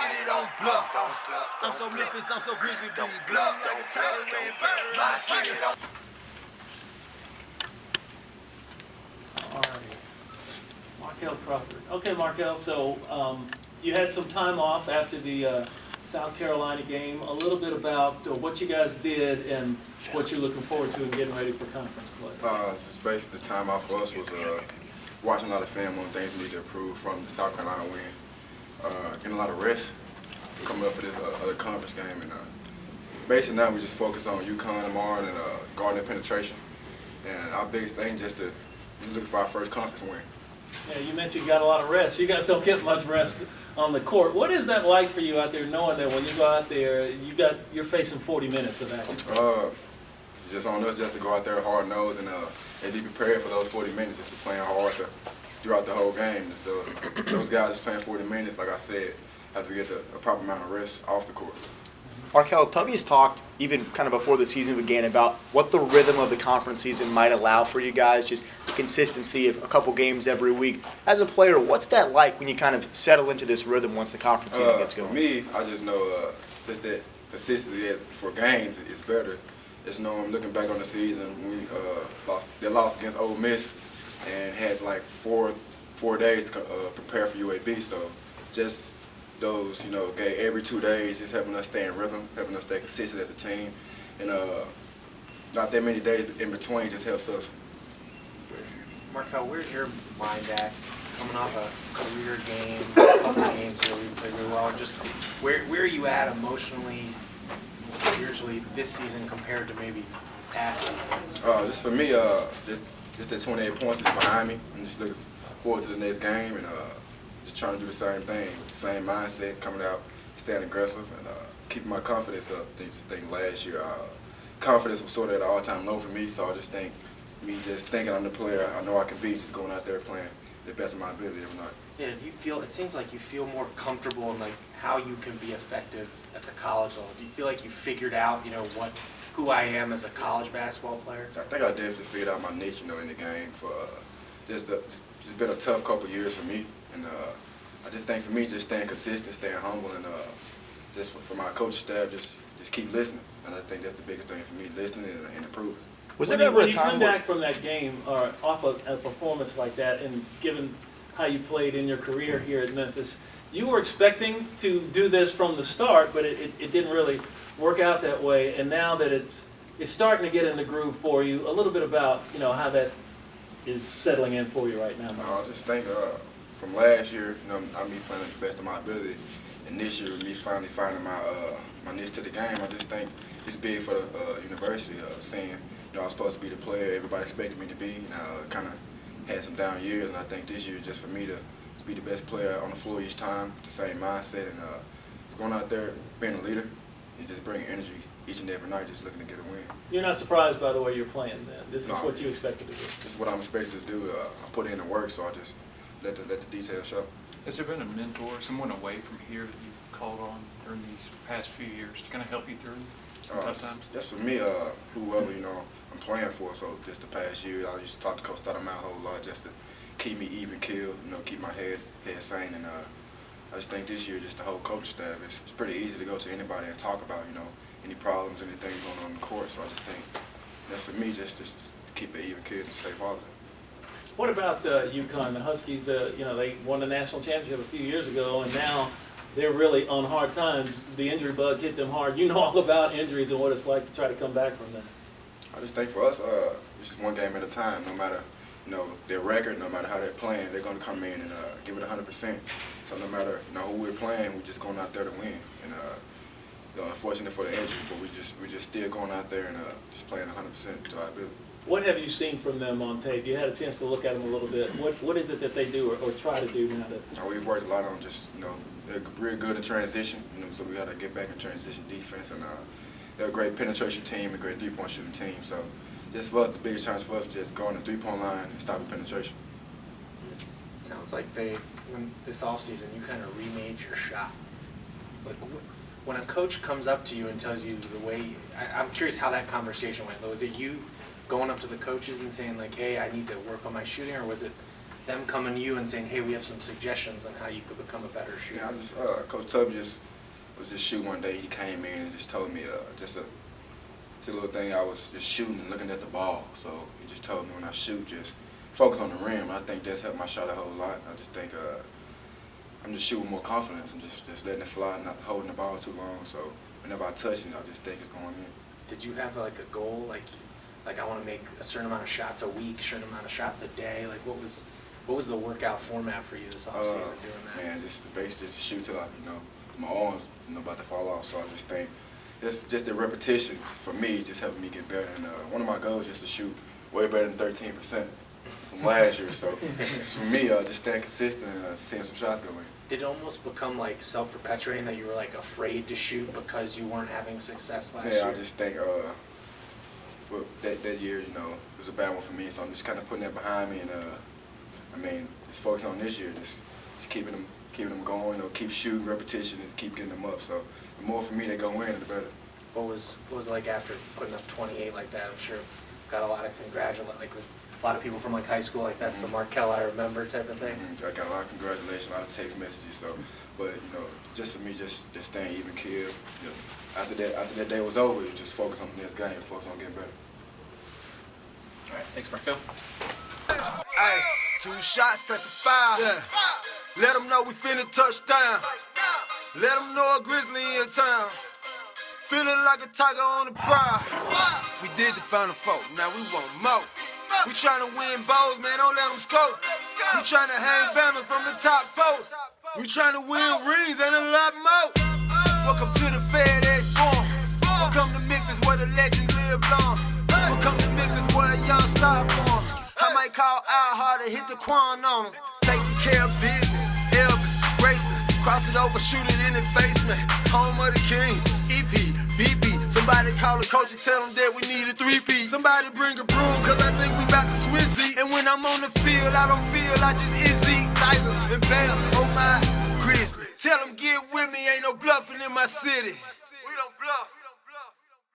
city don't bluff. I'm so Memphis, I'm so Grizzly, don't bluff. Like a tiger red bird, my city don't. All right. Markel Crawford. Okay, Markel, so you had some time off after the South Carolina game. A little bit about what you guys did and what you're looking forward to in getting ready for conference play. Just basically the time off for us was watching a lot of film on things we need to improve from the South Carolina win. Getting a lot of rest coming up for this other conference game. And basically now we just focus on Uconn tomorrow and guarding their penetration. And our biggest thing just to look for our first conference win. Yeah, you mentioned you got a lot of rest. You guys don't get much rest on the court. What is that like for you out there, knowing that when you go out there, you're facing 40 minutes of action? It's just on us just to go out there hard nosed and be prepared for those 40 minutes, just to playing hard throughout the whole game. And so those guys just playing 40 minutes, like I said, have to get a proper amount of rest off the court. Markel, Tubby's talked even kind of before the season began about what the rhythm of the conference season might allow for you guys, just the consistency of a couple games every week. As a player, what's that like when you kind of settle into this rhythm once the conference season gets going? For me, I just know just that consistency for games is better. Just know I'm looking back on the season, we lost against Ole Miss and had like four days to prepare for UAB. So just those, gave every 2 days, just helping us stay in rhythm, helping us stay consistent as a team. And not that many days in between just helps us. Markel, where's your mind at coming off a career game, a couple games that we played really well? Just where are you at emotionally, spiritually this season compared to maybe past seasons? Just for me, just the 28 points is behind me. I'm just looking forward to the next game and just trying to do the same thing with the same mindset, coming out, staying aggressive, and keeping my confidence up. I just think last year, confidence was sort of at an all-time low for me, so I just think me just thinking I'm the player I know I can be, just going out there playing the best of my ability every night. Yeah, it seems like you feel more comfortable in like how you can be effective at the college level. Do you feel like you figured out, who I am as a college basketball player? I think I definitely figured out my niche, in the game for just been a tough couple of years for me. And I just think for me, just staying consistent, staying humble, and just for my coaching staff, just keep listening. And I think that's the biggest thing for me, listening and improving. Was there ever a time when you come back from that game or off of a performance like that, and given how you played in your career here at Memphis, you were expecting to do this from the start, but it didn't really work out that way. And now that it's starting to get in the groove for you, a little bit about how that is settling in for you right now. I just think from last year, I'm me playing the best of my ability, and this year me finally finding my niche to the game. I just think it's big for the university, seeing I was supposed to be the player everybody expected me to be. Kind of had some down years, and I think this year just for me to be the best player on the floor each time, the same mindset, and going out there being a leader and just bringing energy each and every night, just looking to get a win. You're not surprised by the way you're playing, then? This is what you expected to do? This is what I'm expected to do. I put in the work, so I just let the details show. Has there been a mentor, someone away from here that you've called on during these past few years to kind of help you through tough times? Just for me, whoever I'm playing for. So just the past year, I used to talk to Coach Stoudemire a whole lot just to keep me even keeled, keep my head sane. And I just think this year, just the whole coach staff, it's pretty easy to go to anybody and talk about any problems, anything going on in the court. So I just think that's for me, just keep it even keeled and stay positive. What about Uconn? The Huskies, they won the national championship a few years ago, and now they're really on hard times. The injury bug hit them hard. You know all about injuries and what it's like to try to come back from that. I just think for us, it's just one game at a time. No matter their record, no matter how they're playing, they're going to come in and give it 100%. So no matter who we're playing, we're just going out there to win. And unfortunate for the injuries, but we just still going out there and just playing 100% to our ability. What have you seen from them on tape? You had a chance to look at them a little bit. What is it that they do or try to do now? We've worked a lot on just they're real good in transition. So we got to get back in transition defense, and they're a great penetration team, a great three-point shooting team. So just for us, the biggest challenge for us is just go on the three-point line and stop the penetration. It sounds like when this offseason, you kind of remade your shot. Like when a coach comes up to you and tells you the way, I'm curious how that conversation went. Was it you going up to the coaches and saying like, hey, I need to work on my shooting, or was it them coming to you and saying, hey, we have some suggestions on how you could become a better shooter? Yeah, I just, Coach Tubby was just shooting one day. He came in and just told me just a little thing. I was just shooting and looking at the ball. So he just told me when I shoot, just focus on the rim. I think that's helped my shot a whole lot. I just think I'm just shooting more confidence. I'm just letting it fly, not holding the ball too long. So whenever I touch it, I just think it's going in. Did you have like a goal, like I want to make a certain amount of shots a week, certain amount of shots a day? Like what was the workout format for you this offseason doing that? Man, just the base, just to shoot till my arms about to fall off. So I just think it's just the repetition for me, just helping me get better. And one of my goals is to shoot way better than 13% from last year. So for me, just staying consistent and seeing some shots go in. Did it almost become like self-perpetuating that you were like afraid to shoot because you weren't having success last year? Yeah, I just think well, that year, it was a bad one for me. So I'm just kind of putting that behind me, and just focusing on this year, just keeping them going, keep shooting, repetition, just keep getting them up. So the more for me they go in, the better. What was it like after putting up 28 like that? I'm sure got a lot of congratulations. Like was a lot of people from like high school, like that's the Markel I remember type of thing. I got a lot of congratulations, a lot of text messages. So, but just for me, just staying even killed. After that day was over, you just focus on the next game, focus on getting better. All right, thanks, Markel. Hey, 2 shots, that's a foul. Yeah. Let them know we finna touch down. Let them know a Grizzly in town. Feeling like a tiger on the prowl. We did the Final Four, now we want more. We tryna win bowls, man, don't let them scope. We tryna hang banners from the top post. We tryna win rings and a lot more. Welcome to the FedEx Forum. Welcome to Memphis where the legend live long. Welcome to Memphis where a young star born. I might call out hard to hit the Quan on them. Taking care of business, Elvis, Graceland. Cross it over, shoot it in the basement. Home of the king, EP, BP. Somebody call the coach and tell them that we need a 3P. Somebody bring a broom, cause I think we bout to swizz it. And when I'm on the field, I don't feel I just izzy. Tiger and Bears, oh my, Grizzly. Tell them get with me, ain't no bluffing in my city.